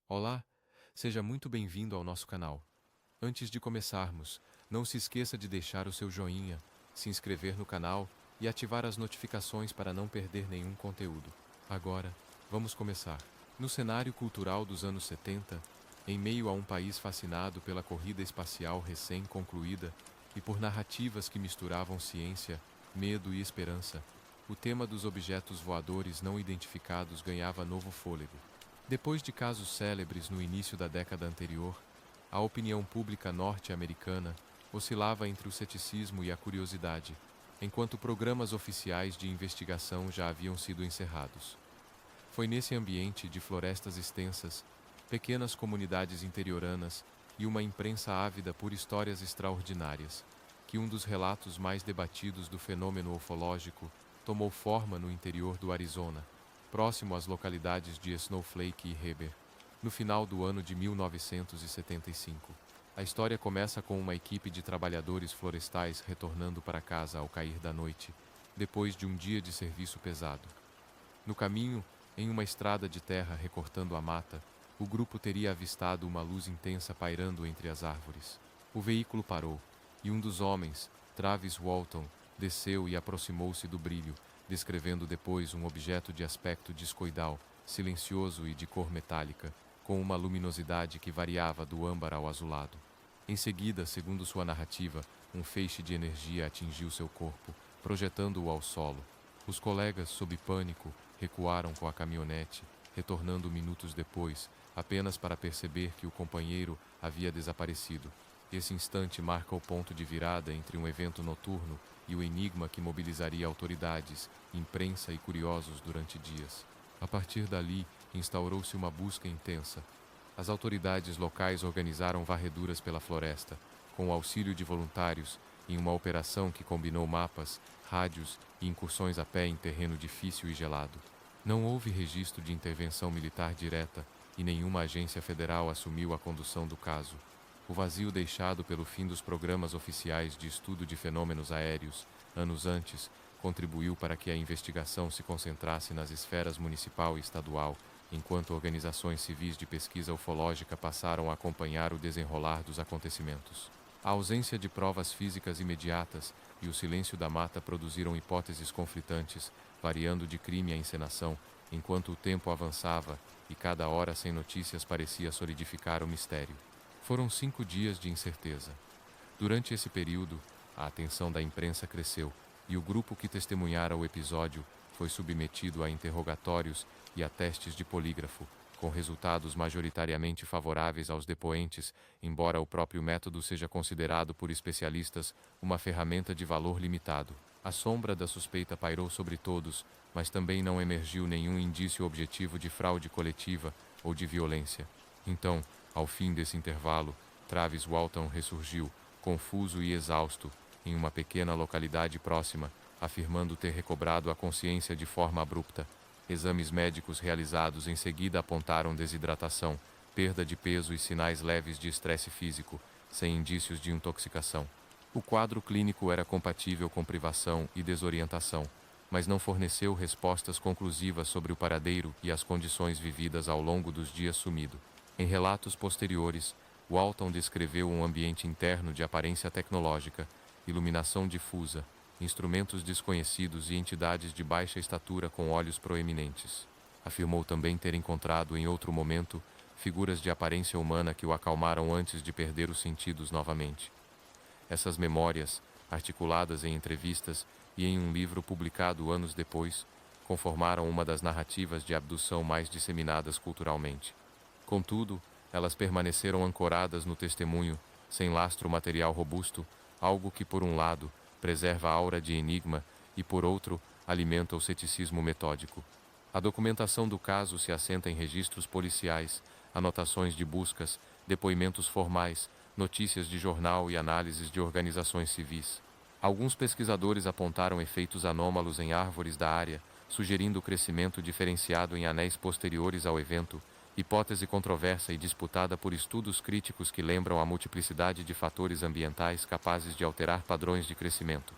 Olá, seja muito bem-vindo ao nosso canal. Antes de começarmos, não se esqueça de deixar o seu joinha, se inscrever no canal e ativar as notificações para não perder nenhum conteúdo. Agora, vamos começar. No cenário cultural dos anos 70, em meio a um país fascinado pela corrida espacial recém-concluída e por narrativas que misturavam ciência, medo e esperança, o tema dos objetos voadores não identificados ganhava novo fôlego. Depois de casos célebres no início da década anterior, a opinião pública norte-americana oscilava entre o ceticismo e a curiosidade, enquanto programas oficiais de investigação já haviam sido encerrados. Foi nesse ambiente de florestas extensas, pequenas comunidades interioranas e uma imprensa ávida por histórias extraordinárias, que um dos relatos mais debatidos do fenômeno ufológico tomou forma no interior do Arizona, próximo às localidades de Snowflake e Heber, no final do ano de 1975. A história começa com uma equipe de trabalhadores florestais retornando para casa ao cair da noite, depois de um dia de serviço pesado. No caminho, em uma estrada de terra recortando a mata, o grupo teria avistado uma luz intensa pairando entre as árvores. O veículo parou, e um dos homens, Travis Walton, desceu e aproximou-se do brilho, descrevendo depois um objeto de aspecto discoidal, silencioso e de cor metálica, com uma luminosidade que variava do âmbar ao azulado. Em seguida, segundo sua narrativa, um feixe de energia atingiu seu corpo, projetando-o ao solo. Os colegas, sob pânico, recuaram com a caminhonete, retornando minutos depois, apenas para perceber que o companheiro havia desaparecido. Esse instante marca o ponto de virada entre um evento noturno e o enigma que mobilizaria autoridades, imprensa e curiosos durante dias. A partir dali, instaurou-se uma busca intensa. As autoridades locais organizaram varreduras pela floresta, com o auxílio de voluntários, em uma operação que combinou mapas, rádios e incursões a pé em terreno difícil e gelado. Não houve registro de intervenção militar direta e nenhuma agência federal assumiu a condução do caso. O vazio deixado pelo fim dos programas oficiais de estudo de fenômenos aéreos, anos antes, contribuiu para que a investigação se concentrasse nas esferas municipal e estadual, enquanto organizações civis de pesquisa ufológica passaram a acompanhar o desenrolar dos acontecimentos. A ausência de provas físicas imediatas e o silêncio da mata produziram hipóteses conflitantes, variando de crime a encenação, enquanto o tempo avançava e cada hora sem notícias parecia solidificar o mistério. Foram 5 dias de incerteza. Durante esse período, a atenção da imprensa cresceu e o grupo que testemunhara o episódio foi submetido a interrogatórios e a testes de polígrafo, com resultados majoritariamente favoráveis aos depoentes, embora o próprio método seja considerado por especialistas uma ferramenta de valor limitado. A sombra da suspeita pairou sobre todos, mas também não emergiu nenhum indício objetivo de fraude coletiva ou de violência. Então, ao fim desse intervalo, Travis Walton ressurgiu, confuso e exausto, em uma pequena localidade próxima, afirmando ter recobrado a consciência de forma abrupta. Exames médicos realizados em seguida apontaram desidratação, perda de peso e sinais leves de estresse físico, sem indícios de intoxicação. O quadro clínico era compatível com privação e desorientação, mas não forneceu respostas conclusivas sobre o paradeiro e as condições vividas ao longo dos dias sumido. Em relatos posteriores, Walton descreveu um ambiente interno de aparência tecnológica, iluminação difusa, instrumentos desconhecidos e entidades de baixa estatura com olhos proeminentes. Afirmou também ter encontrado em outro momento figuras de aparência humana que o acalmaram antes de perder os sentidos novamente. Essas memórias, articuladas em entrevistas e em um livro publicado anos depois, conformaram uma das narrativas de abdução mais disseminadas culturalmente. Contudo, elas permaneceram ancoradas no testemunho, sem lastro material robusto, algo que, por um lado, preserva a aura de enigma e, por outro, alimenta o ceticismo metódico. A documentação do caso se assenta em registros policiais, anotações de buscas, depoimentos formais, notícias de jornal e análises de organizações civis. Alguns pesquisadores apontaram efeitos anômalos em árvores da área, sugerindo o crescimento diferenciado em anéis posteriores ao evento, hipótese controversa e disputada por estudos críticos que lembram a multiplicidade de fatores ambientais capazes de alterar padrões de crescimento.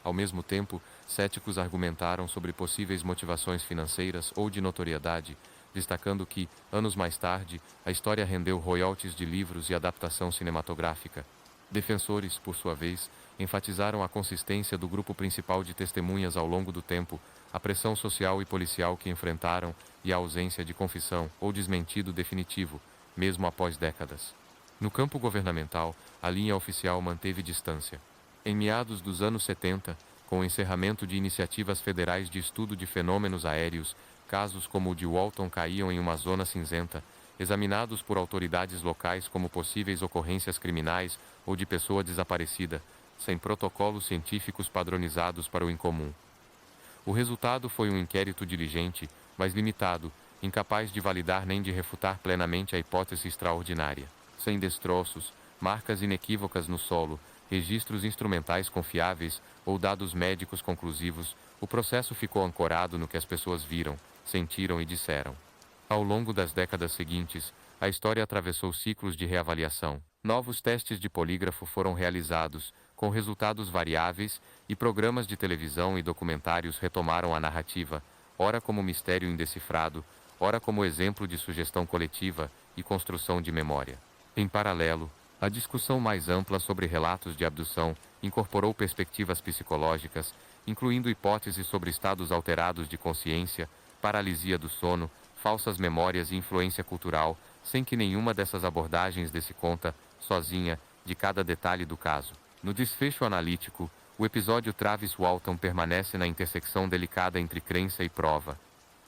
Ao mesmo tempo, céticos argumentaram sobre possíveis motivações financeiras ou de notoriedade, destacando que, anos mais tarde, a história rendeu royalties de livros e adaptação cinematográfica. Defensores, por sua vez, enfatizaram a consistência do grupo principal de testemunhas ao longo do tempo, a pressão social e policial que enfrentaram e a ausência de confissão ou desmentido definitivo, mesmo após décadas. No campo governamental, a linha oficial manteve distância. Em meados dos anos 70, com o encerramento de iniciativas federais de estudo de fenômenos aéreos, casos como o de Walton caíam em uma zona cinzenta, examinados por autoridades locais como possíveis ocorrências criminais ou de pessoa desaparecida, sem protocolos científicos padronizados para o incomum. O resultado foi um inquérito diligente, mas limitado, incapaz de validar nem de refutar plenamente a hipótese extraordinária. Sem destroços, marcas inequívocas no solo, registros instrumentais confiáveis ou dados médicos conclusivos, o processo ficou ancorado no que as pessoas viram, sentiram e disseram. Ao longo das décadas seguintes, a história atravessou ciclos de reavaliação. Novos testes de polígrafo foram realizados, com resultados variáveis, e programas de televisão e documentários retomaram a narrativa, ora como mistério indecifrado, ora como exemplo de sugestão coletiva e construção de memória. Em paralelo, a discussão mais ampla sobre relatos de abdução incorporou perspectivas psicológicas, incluindo hipóteses sobre estados alterados de consciência, paralisia do sono, falsas memórias e influência cultural, sem que nenhuma dessas abordagens desse conta, sozinha, de cada detalhe do caso. No desfecho analítico, o episódio Travis Walton permanece na intersecção delicada entre crença e prova.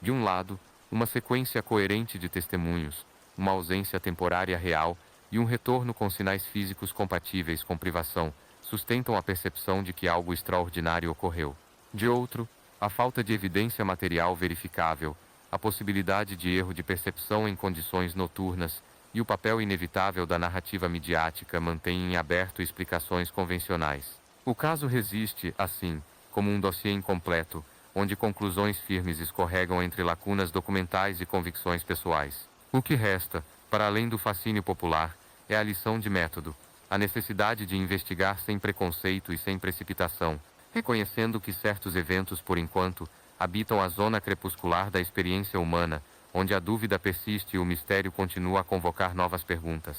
De um lado, uma sequência coerente de testemunhos, uma ausência temporária real e um retorno com sinais físicos compatíveis com privação, sustentam a percepção de que algo extraordinário ocorreu. De outro, a falta de evidência material verificável, a possibilidade de erro de percepção em condições noturnas e o papel inevitável da narrativa midiática mantêm em aberto explicações convencionais. O caso resiste, assim, como um dossiê incompleto, onde conclusões firmes escorregam entre lacunas documentais e convicções pessoais. O que resta, para além do fascínio popular, é a lição de método, a necessidade de investigar sem preconceito e sem precipitação, reconhecendo que certos eventos, por enquanto, habitam a zona crepuscular da experiência humana, onde a dúvida persiste e o mistério continua a convocar novas perguntas.